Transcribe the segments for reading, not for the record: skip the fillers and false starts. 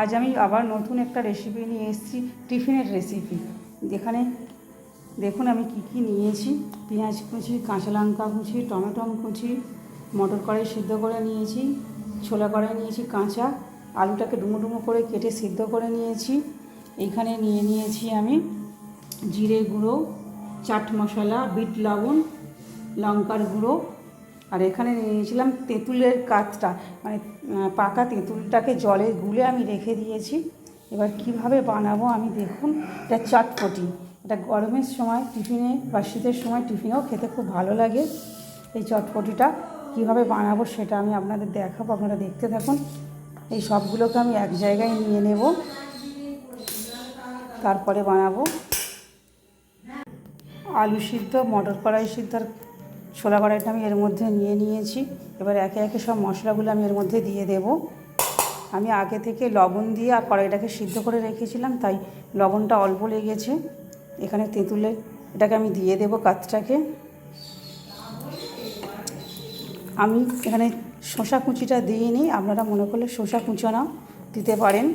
আজ আমি আবার নতুন একটা রেসিপি নিয়ে এসেছি, টিফিনের রেসিপি। যেখানে দেখুন আমি কি কি নিয়েছি। পেঁয়াজ কুচি, কাঁচা লঙ্কা কুচি, টমেটো কুচি, মটর কড়াই সিদ্ধ করে নিয়েছি, ছোলা কড়াই নিয়েছি কাঁচা, আলুটাকে ডুমো ডুমো করে কেটে সিদ্ধ করে নিয়েছি। এইখানে নিয়ে নিয়েছি আমি জিরে গুঁড়ো, চাট মশলা, বিট লবণ, লঙ্কার গুঁড়ো, আর এখানে নিয়েছিলাম তেঁতুলের কাতটা, মানে পাকা তেঁতুলটাকে জলে গুলে আমি রেখে দিয়েছি। এবার কিভাবে বানাবো আমি দেখুন। এটা চটপটি, এটা গরমের সময় টিফিনে বা শীতের সময় টিফিনেও খেতে খুব ভালো লাগে। এই চটপটিটা কিভাবে বানাবো সেটা আমি আপনাদের দেখাবো, আপনারা দেখতে থাকুন। এই সবগুলোকে আমি এক জায়গায় নিয়ে নেব, তারপরে বানাবো। আলু সিদ্ধ, মটর কড়াই সিদ্ধ আর ছোলা কড়াইটা আমি এর মধ্যে নিয়ে নিয়েছি। এবার একে একে সব মশলাগুলো আমি এর মধ্যে দিয়ে দেব। আমি আগে থেকে লবণ দিয়ে আর কড়াইটাকে সিদ্ধ করে রেখেছিলাম, তাই লবণটা অল্প লেগেছে। এখানে তেঁতুলের এটাকে আমি দিয়ে দেব কাতটাকে। আমি এখানে শসা কুচিটা দিয়ে নিই, আপনারা মনে করলে শসা কুচোনা দিতে পারেন।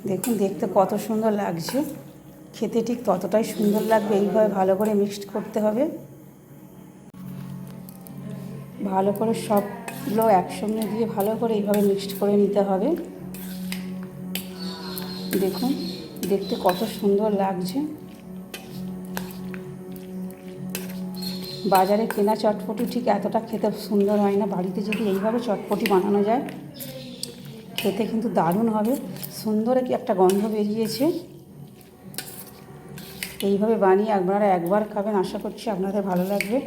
দেখুন দেখতে কত সুন্দর লাগছে, খেতে ঠিক ততটাই সুন্দর লাগবে। এইভাবে ভালো করে মিক্সড করতে হবে, ভালো করে সবগুলো একসঙ্গে দিয়ে ভালো করে এইভাবে মিক্সড করে নিতে হবে। দেখুন দেখতে কত সুন্দর লাগছে। বাজারে কেনা চটপটি ঠিক এতটা খেতে সুন্দর হয় না, বাড়িতে যদি এইভাবে চটপটি বানানো যায় খেতে কিন্তু দারুণ হবে। সুন্দর কি একটা গন্ধ বেরিয়েছে। এইভাবে বানিয়ে আপনারা একবার খাবেন, আশা করছি আপনাদের ভালো লাগবে।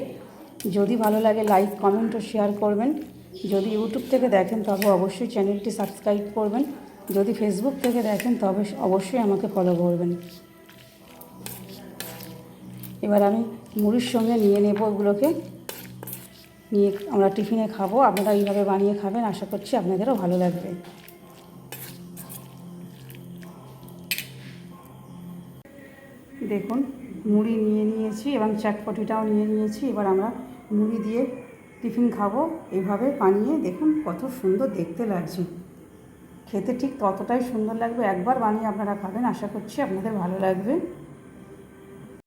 যদি ভালো লাগে লাইক, কমেন্ট ও শেয়ার করবেন। যদি ইউটিউব থেকে দেখেন তবে অবশ্যই চ্যানেলটি সাবস্ক্রাইব করবেন। যদি ফেসবুক থেকে দেখেন তবে অবশ্যই আমাকে ফলো করবেন। এবার আমি মুড়ির সঙ্গে নিয়ে নেব, ওগুলোকে নিয়ে আমরা টিফিনে খাবো। আপনারা এইভাবে বানিয়ে খাবেন, আশা করছি আপনাদেরও ভালো লাগবে। দেখুন মুড়ি নিয়ে নিয়েছি এবং চটপটিটাও নিয়ে নিয়েছি। এবার আমরা মুড়ি দিয়ে টিফিন খাবো এইভাবে বানিয়ে। দেখুন কত সুন্দর দেখতে লাগছে, খেতে ঠিক ততটাই সুন্দর লাগবে। একবার বানিয়ে আপনারা খাবেন, আশা করছি আপনাদের ভালো লাগবে।